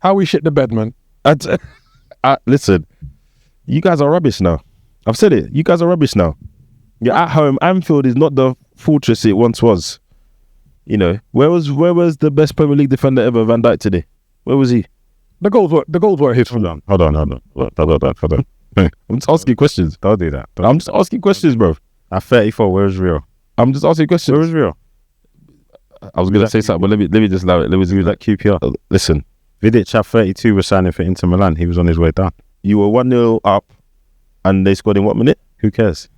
How we shit the bed, man. Listen, you guys are rubbish now. I've said it. You guys are rubbish now. You're at home. Anfield is not the fortress it once was. You know, where was the best Premier League defender ever, Van Dijk, today? Where was he? The goals were his fault. Hold on. I'm just asking questions. Don't do that. I'm just asking questions, bro. At 34, where's Rio? I'm just asking questions. Where's Rio? I was going to say something, but let me just allow it. Let me do that QPR. Listen. Vidic at 32 was signing for Inter Milan. He was on his way down. You were 1-0 up and they scored in what minute? Who cares?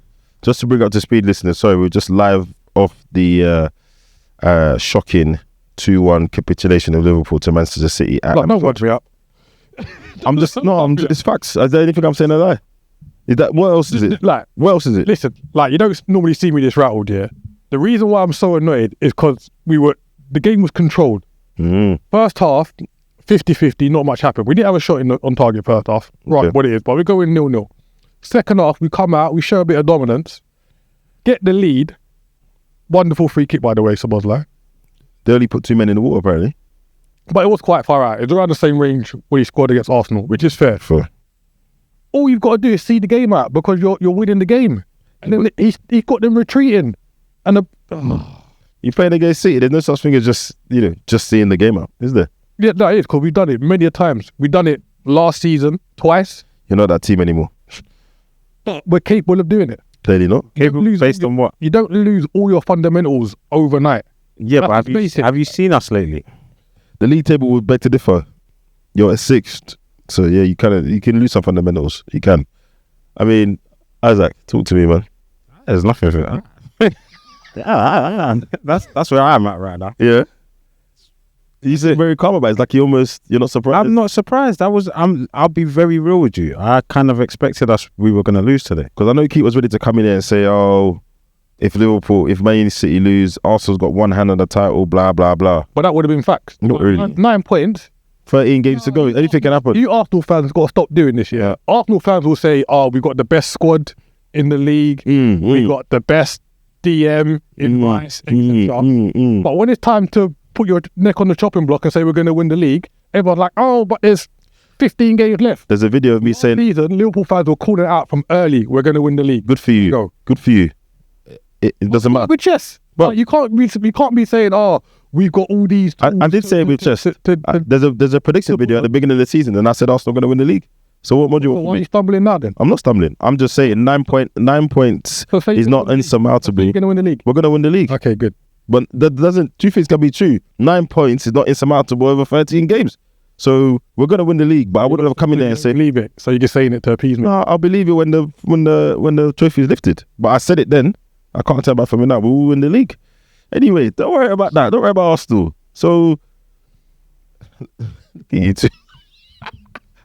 Just to bring up to speed, listeners, sorry, we're just live off the shocking 2-1 capitulation of Liverpool to Manchester City. No one's me up. It's facts. Is there anything I'm saying a lie? What else is it? What else is it? Listen, you don't normally see me this rattled, yeah? The reason why I'm so annoyed is because the game was controlled. First half, 50-50, not much happened. We didn't have a shot on target first half. Right, what it is, but we're going 0-0. Second half, we come out, we show a bit of dominance, get the lead. Wonderful free kick, by the way, Szoboszlai. They only put 2 men in the water, apparently. But it was quite far out. It's around the same range where he scored against Arsenal, which is fair. All you've got to do is see the game out because you're winning the game. And then he's got them retreating. And you're playing against City. There's no such thing as just seeing the game out, is there? Yeah, that is, because we've done it many a times. We've done it last season twice. You're not that team anymore. But we're capable of doing it. Clearly not. Capable based on what? You don't lose all your fundamentals overnight. Yeah, but have you seen us lately? The league table would beg to differ. You're at 6th. So yeah, you can lose some fundamentals. You can. I mean, Isaac, talk to me, man. There's nothing for that. That's where I'm at right now. Yeah. You said very calm about it. It's like you're not surprised. I'm not surprised. I'll be very real with you. I kind of expected we were going to lose today. Because I know Keith was ready to come in there and say, if Man City lose, Arsenal's got one hand on the title, blah, blah, blah. But that would have been facts. Not really. 9 points. 13 games to go. Anything can happen. You Arsenal fans got to stop doing this, yeah? Arsenal fans will say, we've got the best squad in the league. We've got the best DM in Rice, etc. But when it's time to put your neck on the chopping block and say we're going to win the league, everyone's like, but there's 15 games left. There's a video of me saying... season, Liverpool fans were calling it out from early, we're going to win the league. Good for you. Good for you. It doesn't matter. With chess. But you can't be saying, we've got all these... I did say it with chess. There's a prediction video at the beginning of the season and I said Arsenal going to win the league. So what do you want? Why are you stumbling now then? I'm not stumbling. I'm just saying 9 points is not insurmountable. You're going to win the league? We're going to win the league. Okay, good. But that doesn't... Two things can be true. 9 points is not insurmountable over 13 games. So we're going to win the league. But I wouldn't have come in there and said... Believe it. So you're just saying it to appease me? No, I'll believe it when the trophy is lifted. But I said it then. I can't tell back from it now. We will win the league. Anyway, don't worry about that. Don't worry about Arsenal. So... you too.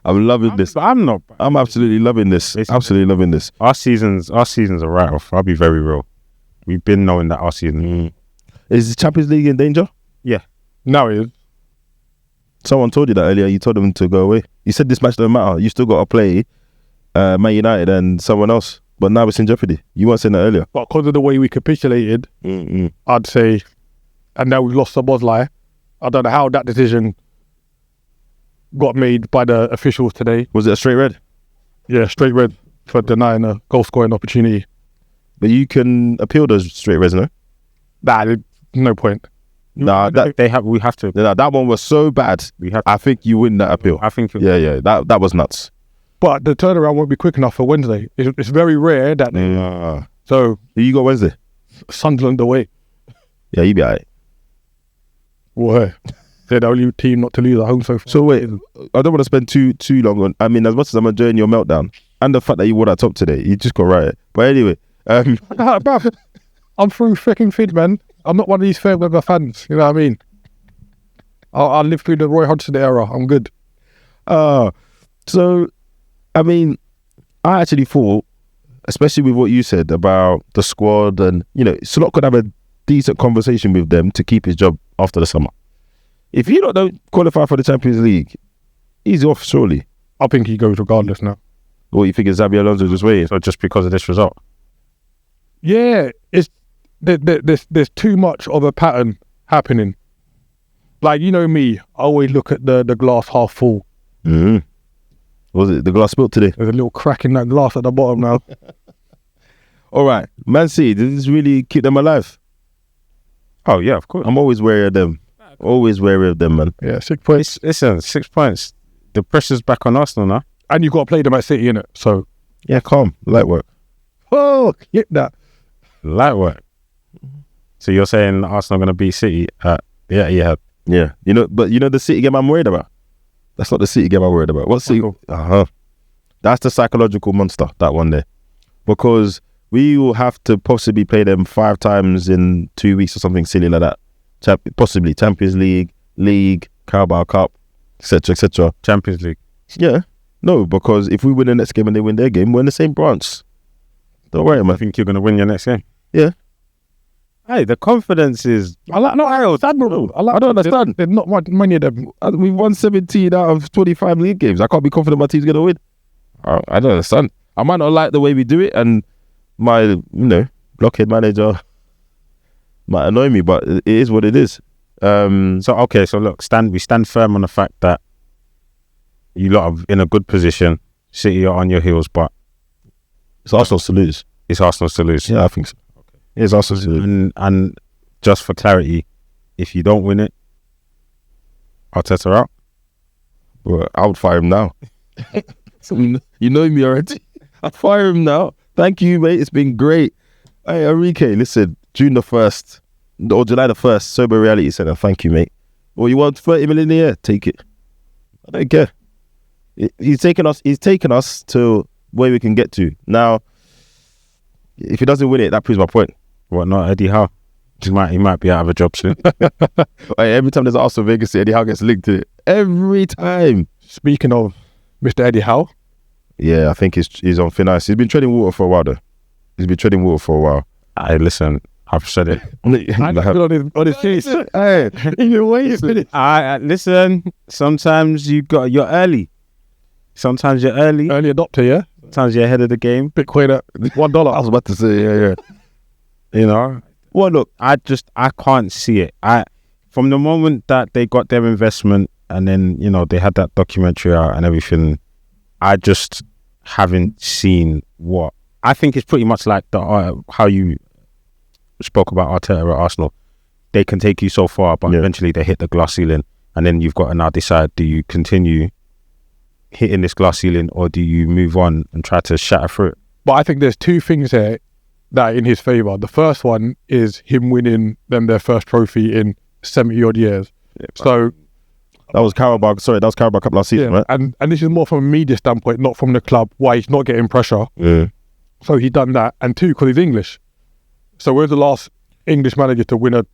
I'm loving this. I'm not. I'm absolutely loving this. Absolutely loving this. Our season's a write-off. I'll be very real. We've been knowing that our season. Is the Champions League in danger? Yeah. Now it is. Someone told you that earlier. You told them to go away. You said this match don't matter. You still got to play Man United and someone else. But now it's in jeopardy. You weren't saying that earlier. But because of the way we capitulated, I'd say, and now we've lost Szoboszlai. I don't know how that decision got made by the officials today. Was it a straight red? Yeah, straight red for denying a goal scoring opportunity. But you can appeal those straight reds, no? Nah, no point. Nah, we have to. Nah, that one was so bad. I think you win that appeal. I think. Yeah, that was nuts. But the turnaround won't be quick enough for Wednesday. It's very rare that. So who you got Wednesday? Sunderland away. Yeah, you be alright. Well, they're the only team not to lose at home so far. So wait, I don't want to spend too long on. I mean, as much as I'm enjoying your meltdown and the fact that you wore that top today, you just got right. But anyway, I'm through freaking feed, man. I'm not one of these fair weather fans. You know what I mean? I'll live through the Roy Hodgson era. I'm good. So, I mean, I actually thought, especially with what you said about the squad, and Slot could have a decent conversation with them to keep his job after the summer. If you don't qualify for the Champions League, he's off surely. I think he goes regardless now. What you think is Xabi Alonso just waiting? So just because of this result? Yeah, there's too much of a pattern happening. like, you know me, I always look at the glass half full. Mm. Was it the glass spilled today? There's a little crack in that glass at the bottom now. All right, Man City, did this really keep them alive? Oh yeah, of course. I'm always wary of them. Always wary of them, man. Yeah, 6 points. Listen, 6 points. The pressure's back on Arsenal now. And you've got to play them at City, innit? So, Yeah, calm, light work. oh, hit that. Light work. So you're saying Arsenal going to beat City at Yeah, but the City game I'm worried about. That's not the City game I'm worried about. What City? That's the psychological monster, that one there, because we will have to possibly play them 5 times in 2 weeks or something silly like that. Possibly Champions League, Carabao Cup, etc. Champions League. Yeah, no, because if we win the next game and they win their game, we're in the same branch. Don't worry, man. I think you're going to win your next game. Yeah. Hey, the confidence is... I don't understand. There's not many of them. We won 17 out of 25 league games. I can't be confident my team's going to win. I don't understand. I might not like the way we do it, and my, blockhead manager might annoy me, but it is what it is. So look, we stand firm on the fact that you lot are in a good position. City are on your heels, but it's Arsenal to lose. It's Arsenal to lose. Yeah, I think so. Okay. It's Arsenal to lose. And just for clarity, if you don't win it, Arteta out. Well, I would fire him now. You know me already. I'd fire him now. Thank you, mate. It's been great. Hey, Enrique, listen, June the 1st or July the 1st, Sober Reality Centre. Thank you, mate. Well, you want 30 million a year? Take it. I don't care. He's taken us to where we can get to. Now, if he doesn't win it, that proves my point. What, not Eddie Howe? He might be out of a job soon. Hey, every time there's an Arsenal vacancy, Eddie Howe gets linked to it. Every time. Speaking of Mr. Eddie Howe. Yeah, I think he's on thin ice. He's been treading water for a while, though. Hey, listen, I've said it. on his case. Hey, either way, listen, sometimes you're early. Sometimes you're early. Early adopter, yeah? Sometimes you're ahead of the game. Bitcoin at $1. I was about to say, yeah. You know? Well, look, I can't see it. From the moment that they got their investment and then, they had that documentary out and everything, I just haven't seen what... I think it's pretty much like how you spoke about Arteta at Arsenal. They can take you so far, but eventually they hit the glass ceiling, and then you've got to now decide, do you continue hitting this glass ceiling or do you move on and try to shatter through it? But I think there's 2 things here that are in his favour. The first one is him winning them their first trophy in 70 odd years. Yeah, so that was Carabao Cup last season, right? And this is more from a media standpoint, not from the club, why he's not getting pressure. Yeah. So he done that, and 2, because he's English. So we're the last English manager to win a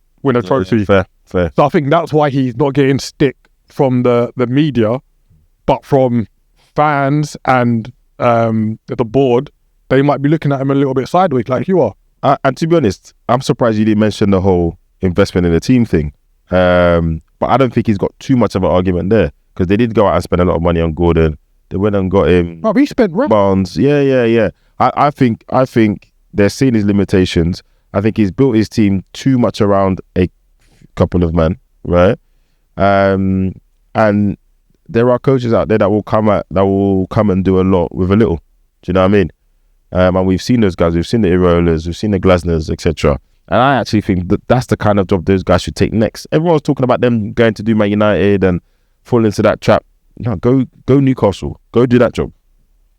trophy. Fair. So I think that's why he's not getting stick from the media, but from fans and the board. They might be looking at him a little bit sideways, like you are. And to be honest, I'm surprised you didn't mention the whole investment in the team thing. But I don't think he's got too much of an argument there, because they did go out and spend a lot of money on Gordon. They went and got him. Oh, he spent Barnes. Yeah. I think they're seeing his limitations. I think he's built his team too much around a couple of men, right? And there are coaches out there that will come and do a lot with a little. Do you know what I mean? And we've seen those guys. We've seen the Irolas, we've seen the Glasners, etc. And I actually think that's the kind of job those guys should take next. Everyone's talking about them going to do Man United and fall into that trap. No, go Newcastle. Go do that job.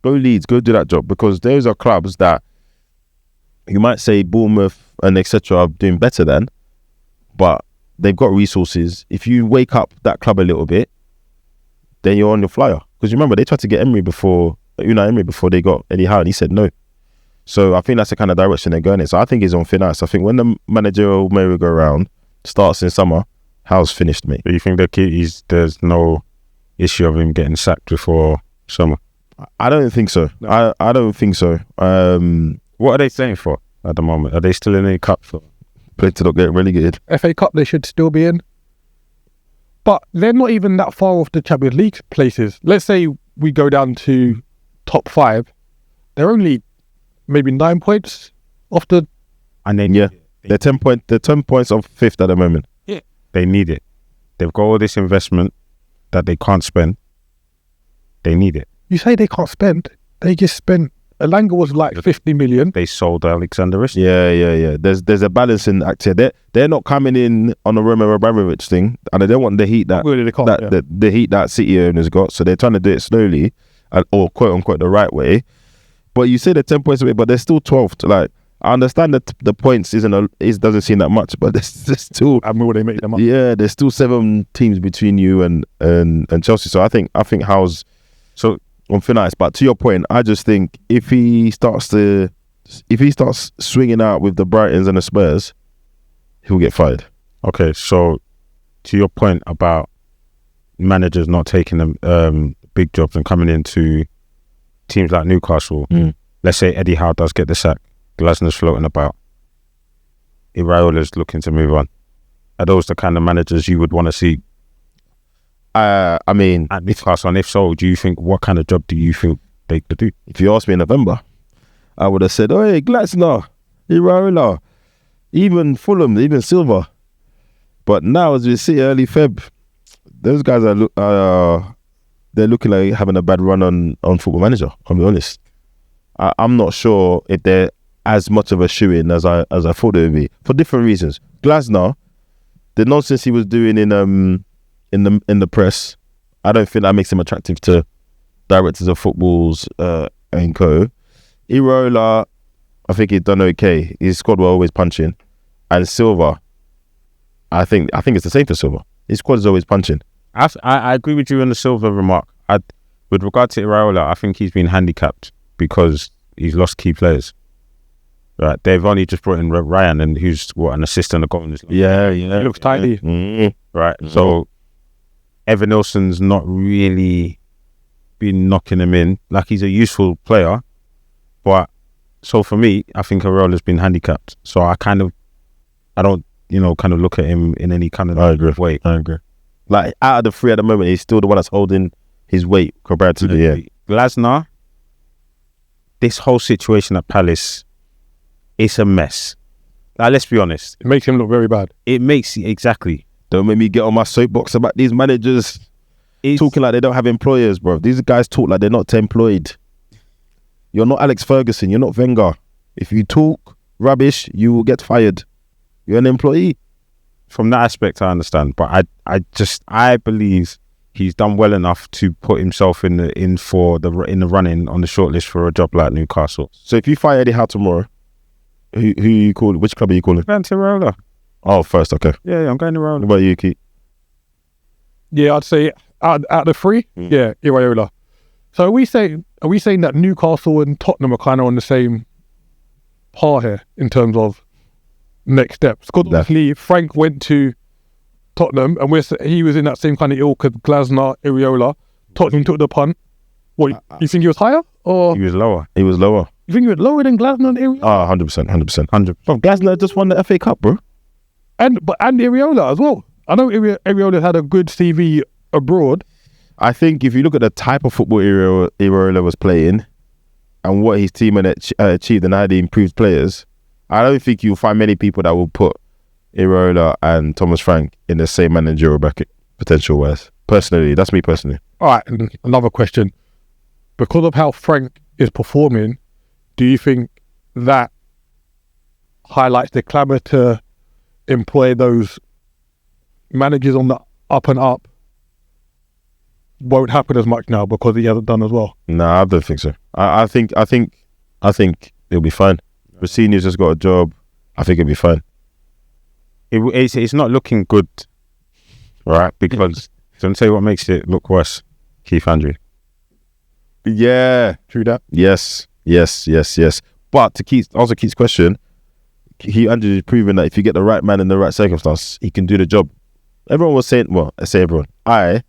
Go Leeds. Go do that job, because those are clubs that you might say Bournemouth and etc. are doing better than, but they've got resources. If you wake up that club a little bit, then you're on your flyer. Because remember, they tried to get Unai Emery before they got Eddie Howe, and he said no. So I think that's the kind of direction they're going in. So I think he's on thin ice. I think when the managerial merry-go-round starts in summer, Howe's finished, mate. Do you think there's no issue of him getting sacked before summer? I don't think so. No. I don't think so. What are they saying for at the moment? Are they still in any cup for? Play to not get relegated. FA Cup they should still be in. But they're not even that far off the Champions League places. Let's say we go down to top 5. They're only maybe 9 points off the... And then they're 10 points off 5th at the moment. Yeah. They need it. They've got all this investment that they can't spend. They need it. You say they can't spend. They just spent. Elanga was like 50 million. They sold Alexander Isak. Yeah. There's a balancing act here. They're not coming in on a Roman Abramovich thing, and they don't want the heat that Really, they can't, the heat that City owners got. So they're trying to do it slowly, or quote unquote the right way. But you say they're 10 points away, but they're still 12th. Like, I understand that the points doesn't seem that much, but there's still. And will they make them up? Yeah, there's still 7 teams between you and Chelsea. So I think Howe's unfinished. But to your point, I just think if he starts swinging out with the Brightons and the Spurs, he'll get fired. Okay, so to your point about managers not taking them big jobs and coming into teams like Newcastle, let's say Eddie Howe does get the sack, Glasner's floating about, Iraola's looking to move on. Are those the kind of managers you would want to see? I mean, at Newcastle, and if so, what kind of job do you think they could do? If you asked me in November, I would have said, "Oh, hey, Glasner, Iraola, even Fulham, even Silva." But now, as we see early Feb, those guys they're looking like having a bad run on Football Manager. I'll be honest. I'm not sure if they're as much of a shoe-in as I thought they would be, for different reasons. Glasner, the nonsense he was doing in the press, I don't think that makes him attractive to directors of footballs and co. Iraola, I think he's done okay. His squad were always punching, and Silva, I think it's the same for Silva. His squad is always punching. I agree with you on the Silva remark. With regard to Iraola, I think he's been handicapped because he's lost key players. Right, they've only just brought in Ryan, and who's an assistant of governors. Yeah. He looks tidy. Right, so Evan Nilsson's not really been knocking him in. Like, he's a useful player, but so for me, I think Iraola's been handicapped. So I don't look at him in any kind of way. I agree. Like, out of the 3 at the moment, he's still the one that's holding his weight compared to Glasner. This whole situation at Palace, it's a mess. Like, let's be honest. It makes him look very bad. Exactly. Don't make me get on my soapbox about these managers talking like they don't have employers, bro. These guys talk like they're not employed. You're not Alex Ferguson. You're not Wenger. If you talk rubbish, you will get fired. You're an employee. From that aspect, I understand. But I believe he's done well enough to put himself in the running on the shortlist for a job like Newcastle. So if you fire Eddie Howe tomorrow, who you call? Which club are you calling? Going to Iraola. Oh, first, okay. Yeah, I'm going to Iraola. What about you, Keith? Yeah, I'd say out of the 3, Iraola. So are we saying that Newcastle and Tottenham are kind of on the same par here in terms of next steps? Because obviously Frank went to Tottenham, and he was in that same kind of ilk as Glasner, Iraola. Tottenham took the punt. What, you think he was higher? Or he was lower. He was lower. You think he was lower than Glasner and Iraola? 100%. Bro, Glasner just won the FA Cup, bro. And Iraola as well. I know Iraola had a good CV abroad. I think if you look at the type of football Iraola was playing and what his team had achieved and how they improved players, I don't think you'll find many people that will put Iraola and Thomas Frank in the same managerial bracket, potential-wise. Personally, that's me personally. All right, and another question. Because of how Frank is performing, do you think that highlights the clamour to employ those managers on the up and up won't happen as much now because he hasn't done as well? No, I don't think so. I think it'll be fine. Rossini's just got a job. I think it'll be fine. It's not looking good, right? Because don't say what makes it look worse, Keith Andrew. Yeah, True that. Yes. But to Keith's question, Keith Andrew is proving that if you get the right man in the right circumstance, he can do the job. Everyone was saying, well, I say everyone. I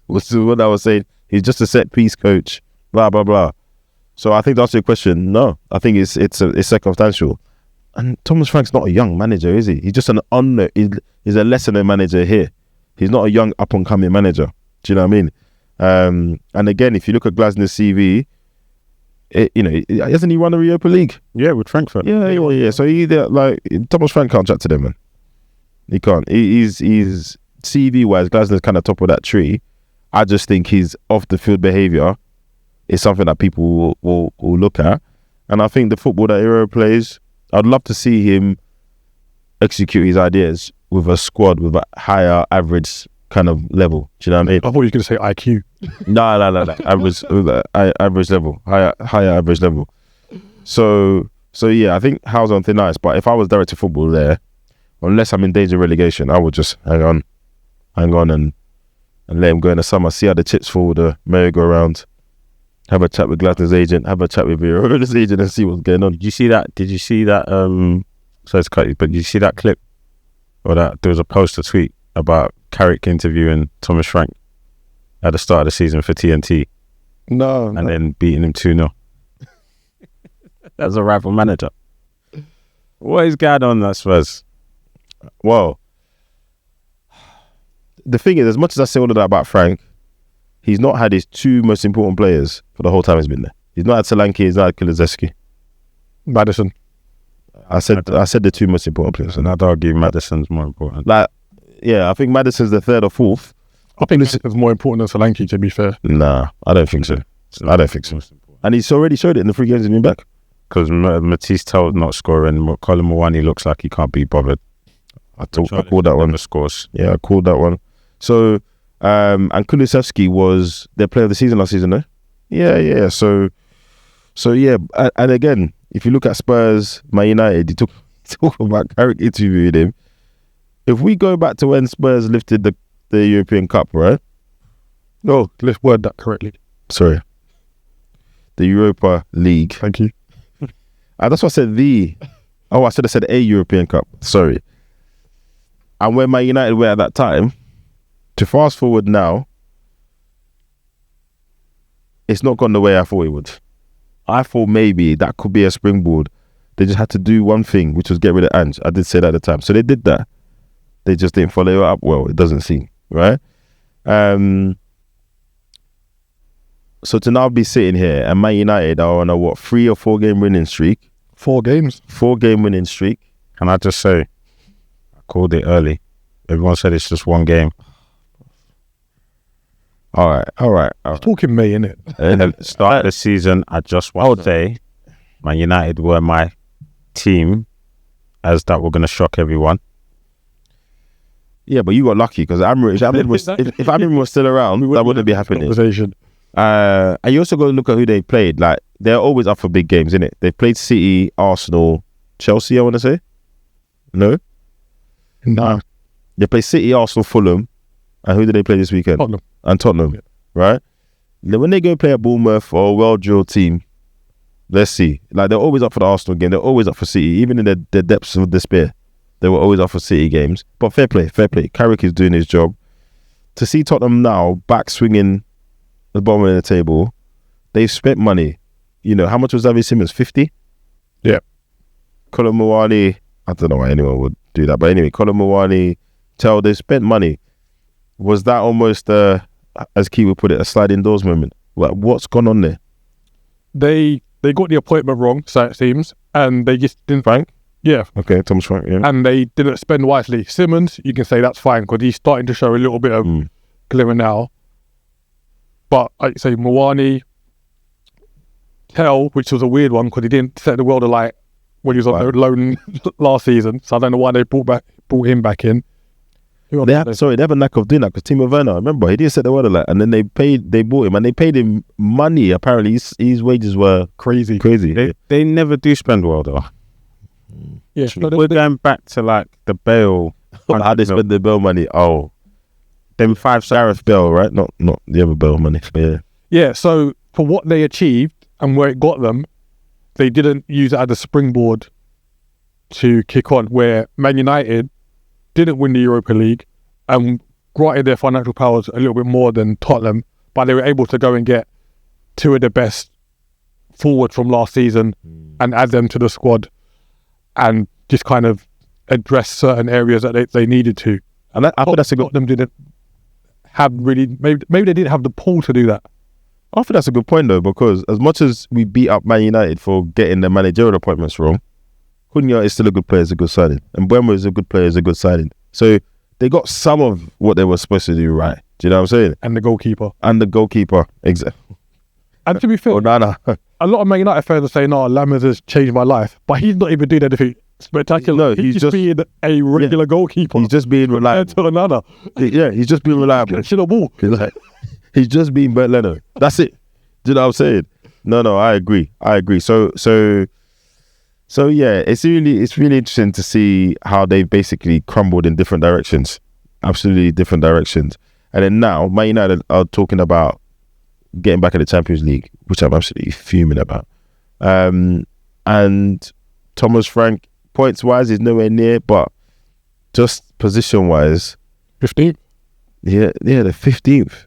was what I was saying. He's just a set piece coach. Blah blah blah. So I think to answer your question, no. I think it's circumstantial. And Thomas Frank's not a young manager, is he? He's just he's a lesser known manager here. He's not a young up and coming manager. Do you know what I mean? And again, if you look at Glasner's CV, hasn't he won the Europa League? Yeah, with Frankfurt. Yeah. So Thomas Frank can't chat to them, man. He can't. He's CV-wise, Glasner's kind of top of that tree. I just think his off-the-field behaviour is something that people will look at. And I think the football that Hero plays, I'd love to see him execute his ideas with a squad with a higher average kind of level. Do you know what I mean? I thought you were going to say IQ. No. Average level, higher average level. So yeah, I think Howe's on thin ice. But if I was director of football there, unless I'm in danger of relegation, I would just hang on and let him go in the summer. See how the chips fall with the merry-go-round. Have a chat with Glasner's agent. Have a chat with Vieira's agent and see what's going on. Did you see that? Sorry to cut you, but did you see that clip? Or that there was a post or tweet about Carrick interviewing Thomas Frank at the start of the season for TNT. No. And then beating him 2-0. That's a rival manager. What is going on at Spurs? Well, the thing is, as much as I say all of that about Frank, he's not had his two most important players for the whole time he's been there. He's not had Solanke, he's not had Kulusevski. Maddison. I said the two most important players. And I'd argue Maddison's more important. I think Maddison's the third or fourth. I think this is more important than Solanke, to be fair. Nah, I don't think so. I don't think so. And he's already showed it in the 3 games he's been back. Because Matisse Tell's not scoring. Colin Mwani looks like he can't be bothered. I called that one. Scores. Yeah, I called that one. So, and Kulusevski was their player of the season last season, no? Yeah. So yeah. And again, if you look at Spurs, Man United, you talk about Carrick interviewing him. If we go back to when Spurs lifted the European Cup, right? No, let's word that correctly. Sorry. The Europa League. Thank you. That's what I said I should have said a European Cup. Sorry. And where Man United were at that time, to fast forward now, it's not gone the way I thought it would. I thought maybe that could be a springboard. They just had to do one thing, which was get rid of Ange. I did say that at the time. So they did that. They just didn't follow it up well, it doesn't seem, right? So to now be sitting here and Man United are on a 3 or 4 game winning streak. 4 games. 4 game winning streak. Can I just say, I called it early. Everyone said it's just 1 game. All right. Talking May, innit? At the start of the season, I just want to say Man United were my team as that were going to shock everyone. Yeah, but you got lucky because if Amrin was still around, that wouldn't be happening. Conversation. And you also got to look at who they played. Like, they're always up for big games, innit? They played City, Arsenal, Chelsea, I want to say. No? They played City, Arsenal, Fulham. And who did they play this weekend? Tottenham. Yeah. Right? Then when they go play at Bournemouth or a well-drilled team, let's see. Like, they're always up for the Arsenal game. They're always up for City. Even in the depths of despair, they were always up for City games. But fair play. Carrick is doing his job. To see Tottenham now back swinging the bottom of the table, they've spent money. You know, how much was David Simmons? 50? Yeah. Colin Mwani, I don't know why anyone would do that. But anyway, Colin Mwani, they spent money. Was that almost, as Key would put it, a sliding doors moment? Like, what's gone on there? They got the appointment wrong, so it seems, and they just didn't. Frank? Yeah. Okay, Thomas Frank, yeah. And they didn't spend wisely. Simmons, you can say that's fine because he's starting to show a little bit of glimmer now. But I'd say Mwani, Tell, which was a weird one because he didn't set the world alight when he was on loan last season. So I don't know why they brought him back in. They have a knack of doing that because Timo Werner, remember, he didn't set the world alight, and then they bought him and they paid him money. Apparently, his wages were crazy. They never do spend well though. Yeah, we're going back to like the Bale. How they spend the Bale money? Oh, them 5 Gareth Bale, right? Not the other Bale money. Yeah. Yeah. So for what they achieved and where it got them, they didn't use it as a springboard to kick on. Where Man United didn't win the Europa League and granted their financial powers a little bit more than Tottenham, but they were able to go and get 2 of the best forwards from last season and add them to the squad and just kind of address certain areas that they needed to. And I thought that's a good. Tottenham didn't have really. Maybe they didn't have the pull to do that. I think that's a good point though, because as much as we beat up Man United for getting the managerial appointments wrong, Cunha is still a good player, is a good signing, and Mbeumo is a good player, is a good signing. So they got some of what they were supposed to do right. Do you know what I'm saying? And the goalkeeper. Exactly. And to be fair, Onana. a lot of Man United fans are saying, "Oh, Lammers has changed my life," but he's not even doing anything spectacular. No, he's just being a regular goalkeeper. He's just being reliable. To Onana. Yeah, he's just being reliable. To the ball. He's just being Bert Leno. That's it. Do you know what I'm saying? No, I agree. So yeah, it's really interesting to see how they've basically crumbled in different directions. Absolutely different directions. And then now, Man United are talking about getting back in the Champions League, which I'm absolutely fuming about. And Thomas Frank, points-wise, is nowhere near, but just position-wise... 15th? Yeah, the 15th.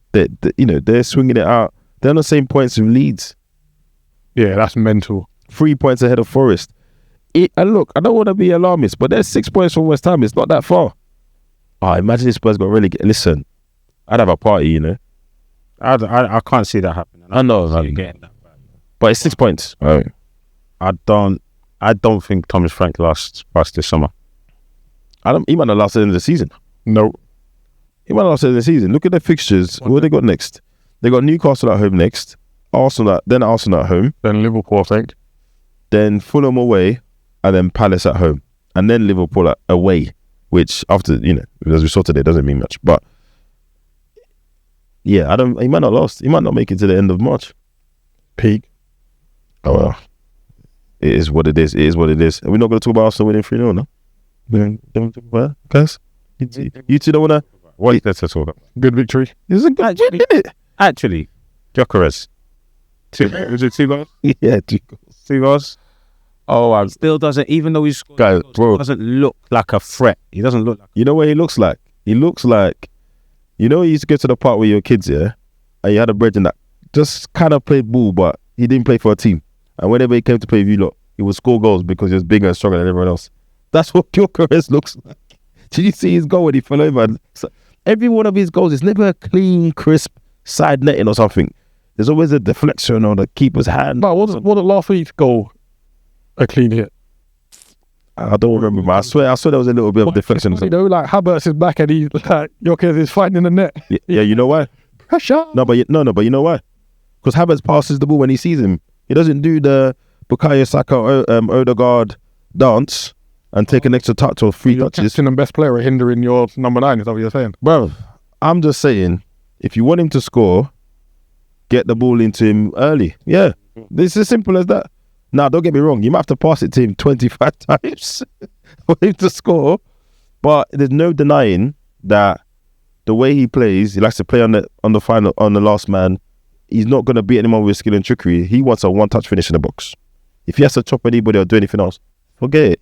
They're swinging it out. They're on the same points with Leeds. Yeah, that's mental. 3 points ahead of Forest. And look, I don't want to be alarmist, but there's 6 points from West Ham. It's not that far. Imagine if Spurs got relegated. Listen, I'd have a party, I can't see that happening. I know, getting that bad. But it's 6 points. Right. I don't think Thomas Frank lasts past this summer. He might not last the end of the season. No. He might not last the end of the season. Look at their fixtures. What they got next? They got Newcastle at home next. Arsenal at home. Then Liverpool, I think. Then Fulham away. And then Palace at home. And then Liverpool away. Which after, as we saw today, doesn't mean much. But yeah, he might not last. He might not make it to the end of March. Peak. Oh well. It is what it is. It is what it is. And we're not going to talk about Arsenal winning 3-0, no? Don't talk about that, guys? You two don't want to... What is there to talk about? Good victory. It was a good win, didn't it? Actually, Gyökeres. Was it 2 goals? Yeah, 2 goals. 2 goals? Oh, still doesn't, even though he's guys, bro, doesn't look like a threat. He doesn't look like... You know what he looks like? He looks like... You know, you used to get to the part where your kids, yeah? And you had a brethren that just kind of played ball, but he didn't play for a team. And whenever he came to play with you lot, he would score goals because he was bigger and stronger than everyone else. That's what Gyökeres looks like. Did you see his goal when he fell over? So every one of his goals is never a clean, crisp side netting or something. There's always a deflection on the keeper's hand. No, wasn't last week's goal a clean hit? I don't remember, man. I swear there was a little bit of deflection. Like Havertz is back and he's like, Gyökeres is fighting the net. Yeah, you know why? Pressure. No, but you know why? Because Havertz passes the ball when he sees him. He doesn't do the Bukayo Saka, Odegaard dance and take an extra touch or 3 touches. Captain and best player are hindering your number 9, is that what you're saying? Bro, I'm just saying, if you want him to score, get the ball into him early. Yeah, it's as simple as that. Now, don't get me wrong, you might have to pass it to him 25 times for him to score, but there's no denying that the way he plays, he likes to play on the last man. He's not going to beat anyone with skill and trickery. He wants a one-touch finish in the box. If he has to chop anybody or do anything else, forget it.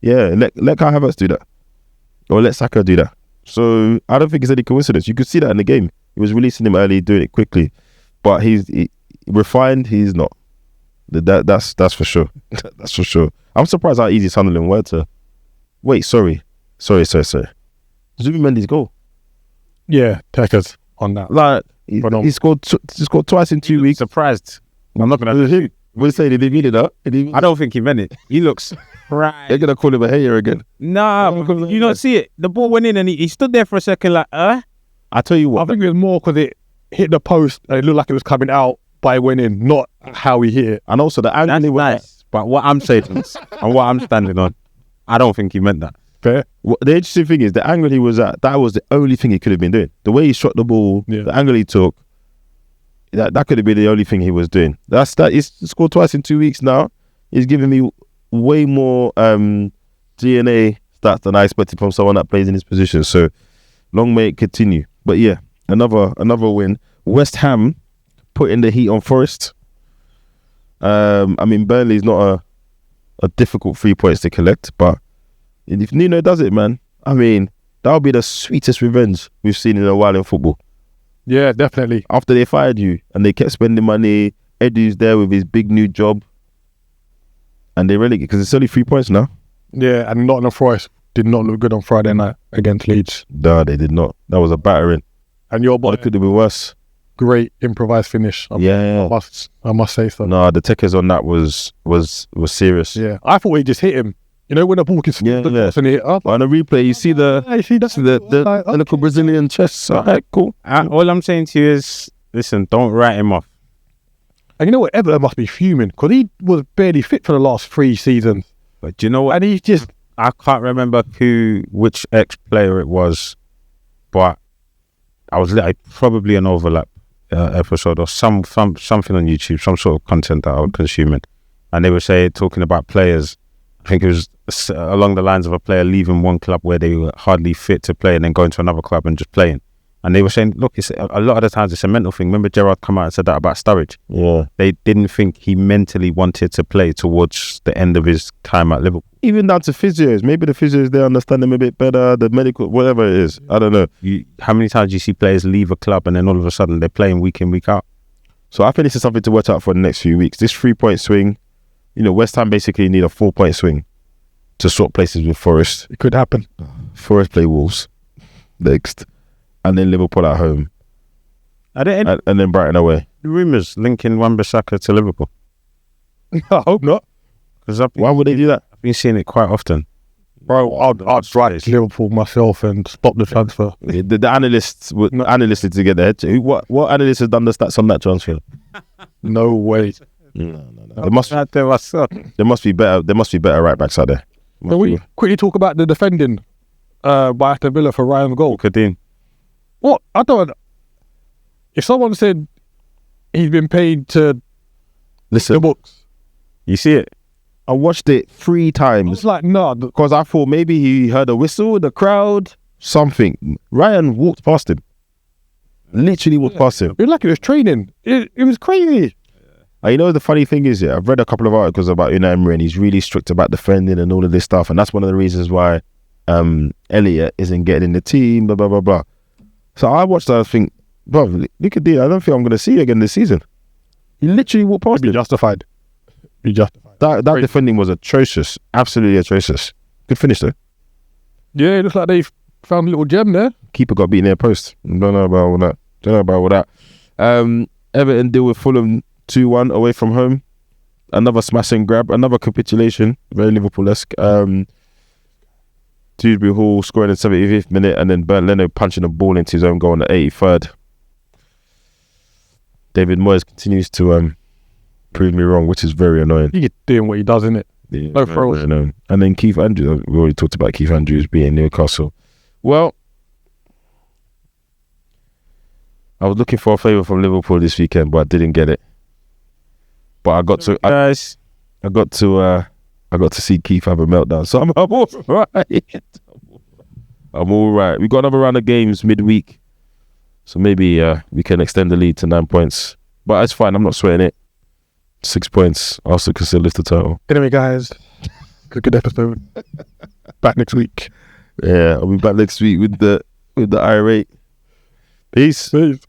Yeah, let Kai Havertz do that. Or let Saka do that. So, I don't think it's any coincidence. You could see that in the game. He was releasing him early, doing it quickly. But he's refined, he's not. That's for sure. That's for sure. I'm surprised how easy Sunderland were to... Wait, sorry. Zubimendi's goal. Yeah, Tekers on that. Like, he scored twice in 2 weeks. Surprised. I'm not going to... What you say? Did he mean it, huh? I don't think he meant it. He looks... Right. They're going to call him a hater again. Nah, you don't see it. The ball went in and he stood there for a second like, I tell you what. I think it was more because it hit the post and it looked like it was coming out by winning, not how he hit it. And also the angle... That's nice. But what I'm saying is, and what I'm standing on, I don't think he meant that. Fair. The interesting thing is, the angle he was at, that was the only thing he could have been doing. The way he shot the ball, the angle he took, that could have been the only thing he was doing. He's scored twice in 2 weeks now. He's giving me way more DNA stats than I expected from someone that plays in his position. So long may it continue. But yeah, another win. West Ham putting the heat on Forest. I mean, Burnley's not a difficult 3 points to collect, but if Nuno does it, man, I mean, that'll be the sweetest revenge we've seen in a while in football. Yeah, definitely. After they fired you and they kept spending money, Eddie's there with his big new job. And they relegate because it's only 3 points now. Yeah, and Nottingham Forest did not look good on Friday night against Leeds. No, they did not. That was a battering. And your boy, it could have been worse. Great improvised finish. I must say so. No, the Tekers on that was serious. Yeah, I thought he just hit him You know when the ball gets Yeah. and it hit up. On the replay, you see the little Brazilian chest. Alright, cool. All I'm saying to you is, listen, don't write him off. And you know what? Everton must be fuming because he was barely fit for the last 3 seasons. But do you know what? And he's just... I can't remember which ex-player it was, but I was probably an overlap episode or something on YouTube, some sort of content that I was consuming, and they were talking about players. I think it was along the lines of a player leaving one club where they were hardly fit to play and then going to another club and just playing. And they were saying, look, it's a lot of the times it's a mental thing. Remember Gerrard come out and said that about Sturridge? Yeah. They didn't think he mentally wanted to play towards the end of his time at Liverpool. Even down to physios. Maybe the physios, they understand him a bit better. The medical, whatever it is. I don't know. How many times do you see players leave a club and then all of a sudden they're playing week in, week out? So I think this is something to watch out for the next few weeks. This 3-point swing, West Ham basically need a 4-point swing to swap places with Forest. It could happen. Forest play Wolves next. And then Liverpool at home. Are there any and then Brighton away. rumours linking Wan-Bissaka to Liverpool? I hope not. Because Why would they do that? I've been seeing it quite often. Bro, I'd drive Liverpool myself and stop the transfer. The analysts need to get their head. What analyst has done the stats on that transfer? No way. No. There must be better. There must be better right backs out there. Can we quickly talk about the defending by Aston Villa for Ryan's goal? Kadeen. What? I don't... If someone said he's been paid to Listen, the books, You see it? I watched it 3 I times was like, nah. because I thought maybe he heard a whistle, the crowd, something. Ryan walked past him. Literally walked past him. It was like it was training. It was crazy. And the funny thing is, I've read a couple of articles about Unai Emery and he's really strict about defending and all of this stuff. And that's one of the reasons why Elliott isn't getting in the team, blah, blah, blah, blah. So I watched that, I think, bro, look at this. I don't think I'm going to see you again this season. He literally walked past Be him. justified. That defending was atrocious. Absolutely atrocious. Good finish, though. Yeah, it looks like they've found a little gem there. Keeper got beaten near post. Don't know about all that. Everton deal with Fulham 2-1 away from home. Another smash and grab. Another capitulation. Very Liverpool-esque. Dewsbury Hall scoring in the 75th minute and then Bernd Leno punching the ball into his own goal in the 83rd. David Moyes continues to prove me wrong, which is very annoying. He's doing what he does, innit? Yeah, No very, frills. very annoying. And then Keith Andrews, we already talked about Keith Andrews being Newcastle. Well, I was looking for a favour from Liverpool this weekend, but I didn't get it. But I got to see Keith have a meltdown, so I'm all right. I'm all right. We got another round of games midweek, so maybe we can extend the lead to 9 points. But it's fine. I'm not sweating it. 6 points. Arsenal can still lift the title. Anyway, guys, good episode. Back next week. Yeah, I'll be back next week with the irate. Peace. Peace.